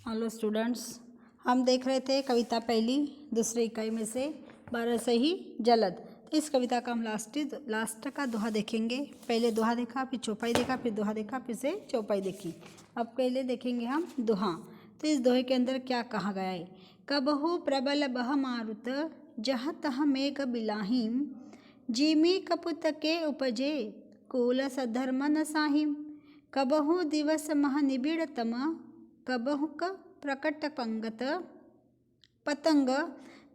Hello students, हम देख रहे थे कविता पहली दूसरी इकाई में से 12 से ही जलद। तो इस कविता का हम लास्ट का दोहा देखेंगे। पहले दोहा देखा, फिर चौपाई देखा, फिर दोहा देखा, फिर से चौपाई देखी। अब पहले देखेंगे हम दोहा। तो इस दोहे के अंदर क्या कहा गया है। कबहु प्रबल बह मारुत जह तह मेघ बिलाहिम, जिमी कपुत के उपजे कुल सधर्म न साहिम। कबहु दिवस मह निबिड़ तम कबहुक प्रकट पंगत पतंग,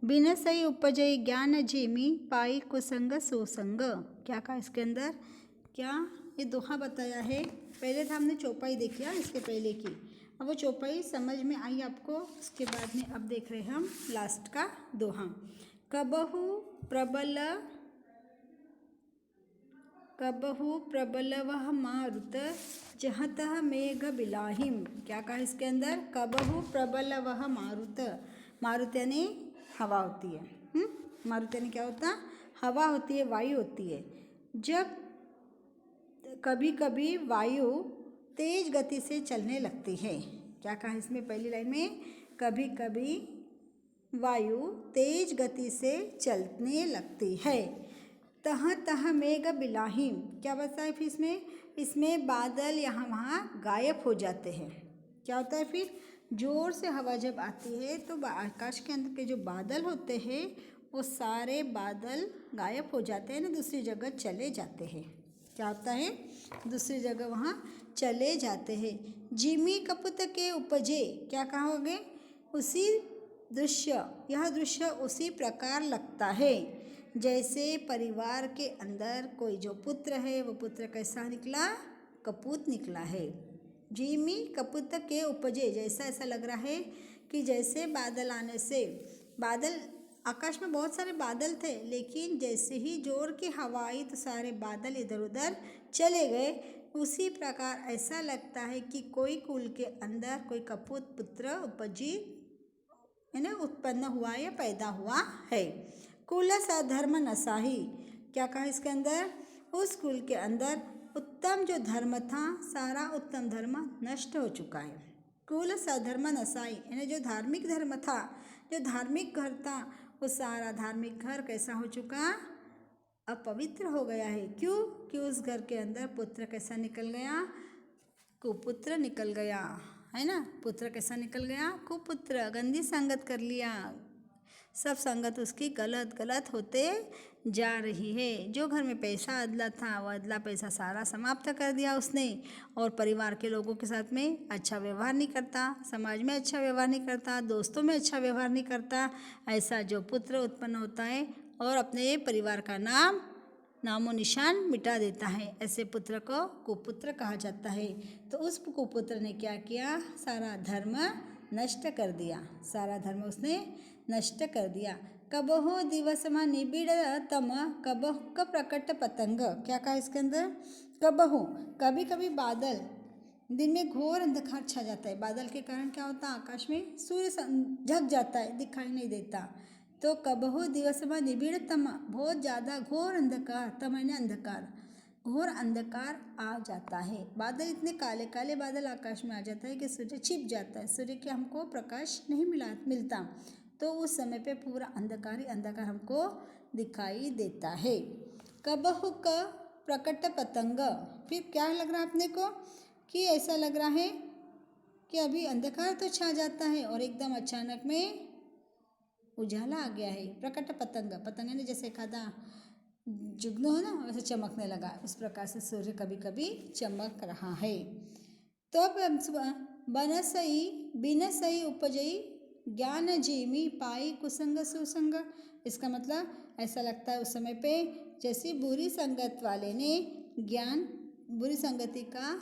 बिन सई उपजय ज्ञान जिमी पाई कुसंग सुसंग। क्या कहा इसके अंदर, क्या ये दोहा बताया है। पहले था हमने चौपाई देखी इसके पहले की। अब वो चौपाई समझ में आई आपको, उसके बाद में अब देख रहे हैं हम लास्ट का दोहा। कबहु प्रबलवह मारुत जह तह मेघ बिलाहिम। क्या कहा इसके अंदर, कबहु प्रबलवह मारुत। मारुत यानी हवा होती है। मारुत यानी क्या होता, हवा होती है, वायु होती है। जब कभी कभी वायु तेज गति से चलने लगती है। क्या कहा इसमें पहली लाइन में, कभी कभी वायु तेज गति से चलने लगती है। तह तह मेघ बिलाहिम, क्या बताए फिर इसमें बादल यहाँ वहाँ गायब हो जाते हैं। क्या होता है फिर, जोर से हवा जब आती है तो आकाश के अंदर के जो बादल होते हैं वो सारे बादल गायब हो जाते हैं ना, दूसरी जगह चले जाते हैं। क्या होता है, दूसरी जगह वहाँ चले जाते हैं। जिमी कपुत के उपजे, क्या कहोगे, उसी दृश्य, यह दृश्य उसी प्रकार लगता है जैसे परिवार के अंदर कोई जो पुत्र है वो पुत्र कैसा निकला, कपूत निकला है। जिमी कपूत के उपजे, जैसा ऐसा लग रहा है कि जैसे बादल आने से, बादल आकाश में बहुत सारे बादल थे, लेकिन जैसे ही जोर की हवा आई तो सारे बादल इधर उधर चले गए। उसी प्रकार ऐसा लगता है कि कोई कुल के अंदर कोई कपूत पुत्र उपजी है ना, उत्पन्न हुआ या पैदा हुआ है। कुल सधर्म नसाही, क्या कहा इसके अंदर, उस कुल के अंदर उत्तम जो धर्म था सारा उत्तम धर्म नष्ट हो चुका है। कुल सधर्म नसाई यानी जो धार्मिक धर्म था, जो धार्मिक घर था, वो सारा धार्मिक घर कैसा हो चुका, अपवित्र हो गया है। क्यों कि उस घर के अंदर पुत्र कैसा निकल गया, कुपुत्र निकल गया है ना। पुत्र कैसा निकल गया, कुपुत्र, गंदी संगत कर लिया। सब संगत उसकी गलत गलत होते जा रही है। जो घर में पैसा अदला था वो अदला पैसा सारा समाप्त कर दिया उसने, और परिवार के लोगों के साथ में अच्छा व्यवहार नहीं करता, समाज में अच्छा व्यवहार नहीं करता, दोस्तों में अच्छा व्यवहार नहीं करता। ऐसा जो पुत्र उत्पन्न होता है और अपने परिवार का नामो निशान मिटा देता है, ऐसे पुत्र को कुपुत्र कहा जाता है। तो उस कुपुत्र ने क्या किया, सारा धर्म नष्ट कर दिया, सारा धर्म उसने नष्ट कर दिया। कबहु दिवस में निबिड़ तम कबहु का प्रकट पतंग, क्या कहा इसके अंदर, कबहु कभी कभी बादल, दिन में घोर अंधकार छा जाता है। बादल के कारण क्या होता है, आकाश में सूर्य झक जाता है, दिखाई नहीं देता। तो कबहु दिवस में निबिड़ तम, बहुत ज़्यादा घोर अंधकार, तम यानी अंधकार, घोर अंधकार आ जाता है। बादल इतने काले काले बादल आकाश में आ जाता है कि सूर्य छिप जाता है, सूर्य के हमको प्रकाश नहीं मिलता। तो उस समय पे पूरा अंधकार ही अंधकार हमको दिखाई देता है। कबहु का प्रकट पतंग, फिर क्या लग रहा है अपने को कि ऐसा लग रहा है कि अभी अंधकार तो छा जाता है और एकदम अचानक में उजाला आ गया है। प्रकट पतंग, पतंग ने जैसे खादा जुगनू हो ना, वैसे चमकने लगा। इस प्रकार से सूर्य कभी कभी चमक रहा है। तो अब बिनसई उपजई ज्ञान जिमी पाई कुसंग सुसंग, इसका मतलब ऐसा लगता है उस समय पे जैसे बुरी संगत वाले ने ज्ञान, बुरी संगति का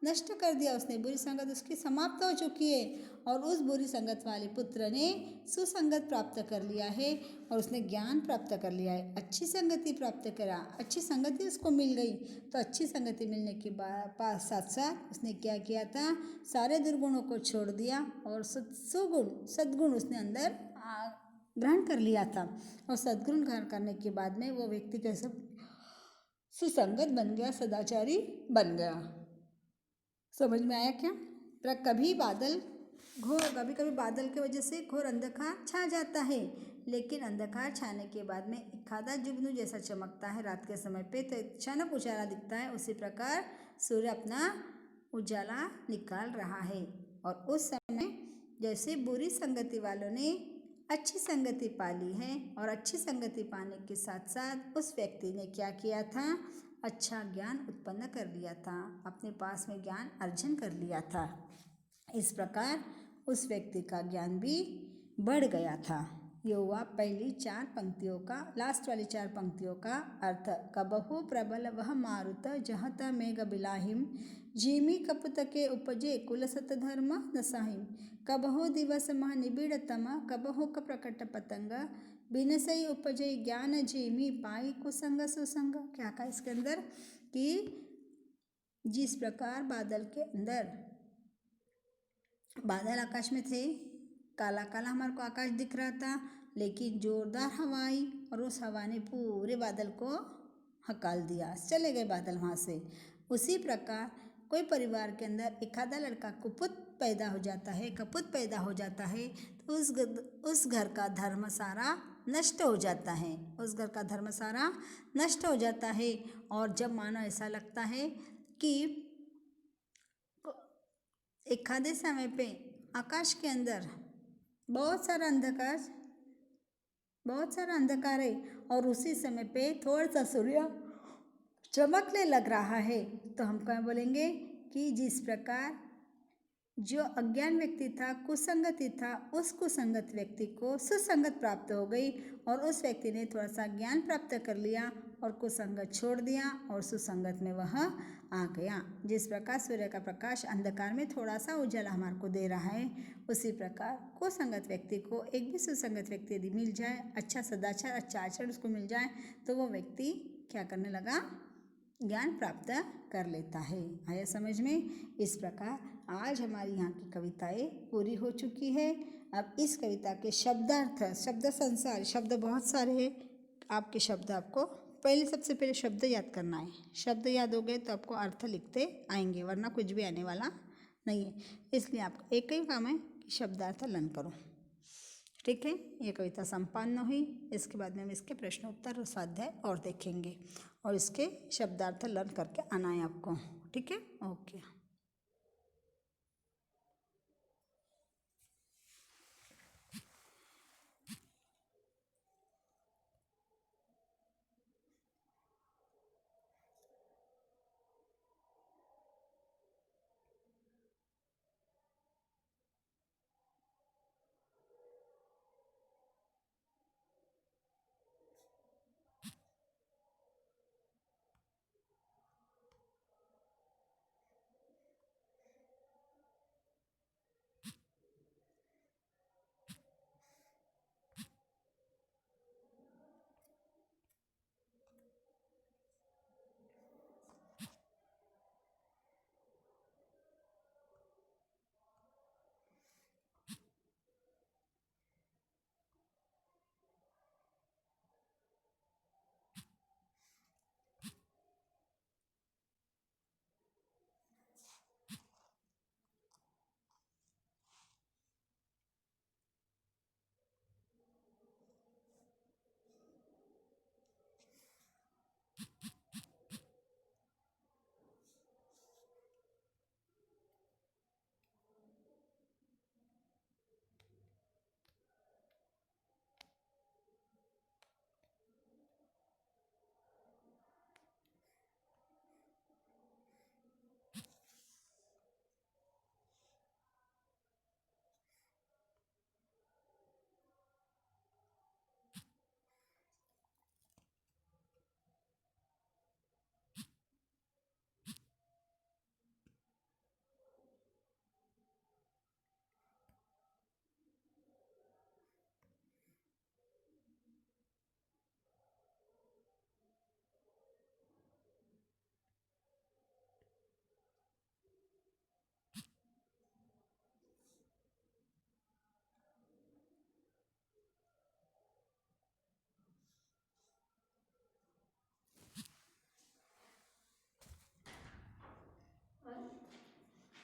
नष्ट कर दिया उसने, बुरी संगत उसकी समाप्त हो चुकी है और उस बुरी संगत वाले पुत्र ने सुसंगत प्राप्त कर लिया है और उसने ज्ञान प्राप्त कर लिया है, अच्छी संगति प्राप्त करा, अच्छी संगति उसको मिल गई। तो अच्छी संगति मिलने के बाद साथ साथ उसने क्या किया था, सारे दुर्गुणों को छोड़ दिया और सद्गुण उसने अंदर ग्रहण कर लिया था। और सद्गुण ग्रहण करने के बाद में वो व्यक्ति कैसे सुसंगत बन गया, सदाचारी बन गया। समझ में आया क्या। कभी बादल घोर कभी कभी बादल की वजह से घोर अंधकार छा जाता है, लेकिन अंधकार छाने के बाद में एक आधा जुगनू जैसा चमकता है रात के समय पे, तो अचानक उजाला दिखता है। उसी प्रकार सूर्य अपना उजाला निकाल रहा है। और उस समय जैसे बुरी संगति वालों ने अच्छी संगति पाली है, और अच्छी संगति पाने के साथ साथ उस व्यक्ति ने क्या किया था, अच्छा ज्ञान उत्पन्न कर लिया था, अपने पास में ज्ञान अर्जन कर लिया था। इस प्रकार उस व्यक्ति का ज्ञान भी बढ़ गया था। ये हुआ पहली 4 पंक्तियों का, लास्ट वाली 4 पंक्तियों का अर्थ। कबहु प्रबल वह मारुत जहत मेघ बिलाहिम, जीमी कपुत के उपजे कुल सत धर्म नसाहिम। कबहु दिवस मह निबिड़तम, कबहु क प्रकट पतंग, बिनसई उपजे ज्ञान जीमी पाई कुसंग सुसंग। क्या कहा इसके अंदर कि जिस प्रकार बादल के अंदर, बादल आकाश में थे, काला काला हमारे को आकाश दिख रहा था, लेकिन जोरदार हवा आई और उस हवा ने पूरे बादल को हकाल दिया, चले गए बादल वहाँ से। उसी प्रकार कोई परिवार के अंदर एक आधा लड़का कुपुत पैदा हो जाता है, कपुत पैदा हो जाता है, तो उस घर का धर्म सारा नष्ट हो जाता है, उस घर का धर्म सारा नष्ट हो जाता है। और जब मानो ऐसा लगता है कि एक आधे समय पे आकाश के अंदर बहुत सारा अंधकार है, और उसी समय पे थोड़ा सा सूर्य चमकने लग रहा है, तो हम क्या बोलेंगे कि जिस प्रकार जो अज्ञान व्यक्ति था, कुसंगति था, उस कुसंगत व्यक्ति को सुसंगत प्राप्त हो गई, और उस व्यक्ति ने थोड़ा सा ज्ञान प्राप्त कर लिया और कुसंगत छोड़ दिया और सुसंगत में वह आ गया। जिस प्रकार सूर्य का प्रकाश अंधकार में थोड़ा सा उजाला हमारे को दे रहा है, उसी प्रकार कुसंगत व्यक्ति को एक भी सुसंगत व्यक्ति यदि मिल जाए, अच्छा सदाचार, अच्छा आचरण उसको मिल जाए, तो वो व्यक्ति क्या करने लगा, ज्ञान प्राप्त कर लेता है। आया समझ में? इस प्रकार आज हमारी यहाँ की कविताएं पूरी हो चुकी है। अब इस कविता के शब्दार्थ, शब्द संसार, शब्द बहुत सारे हैं। आपके शब्द आपको सबसे पहले शब्द याद करना है। शब्द याद हो गए तो आपको अर्थ लिखते आएंगे, वरना कुछ भी आने वाला नहीं है। इसलिए आपका एक ही काम है कि शब्दार्थ लर्न करो। ठीक है, ये कविता संपन्न हुई। इसके बाद में हम इसके प्रश्न उत्तर और स्वाध्याय और देखेंगे, और इसके शब्दार्थ लर्न करके आना है आपको। ठीक है, ओके।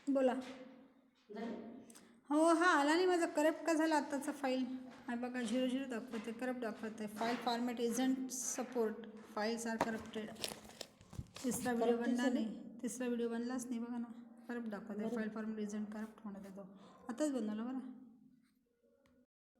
बोला हो हा आला नाही माझा. करप्ट का झाला आत्ताचा फाईल. आहे बघा 00 दाखवते, करप्ट दाखवते. File format isn't support, files are corrupted. तिसरा व्हिडिओ बनला नाही, तिसरा व्हिडिओ बनलाच नाही बघा ना. करप्ट दाखवते, फाईल फॉर्मॅट इजंट करप्ट म्हणत येतो. आताच बनवलं बरं.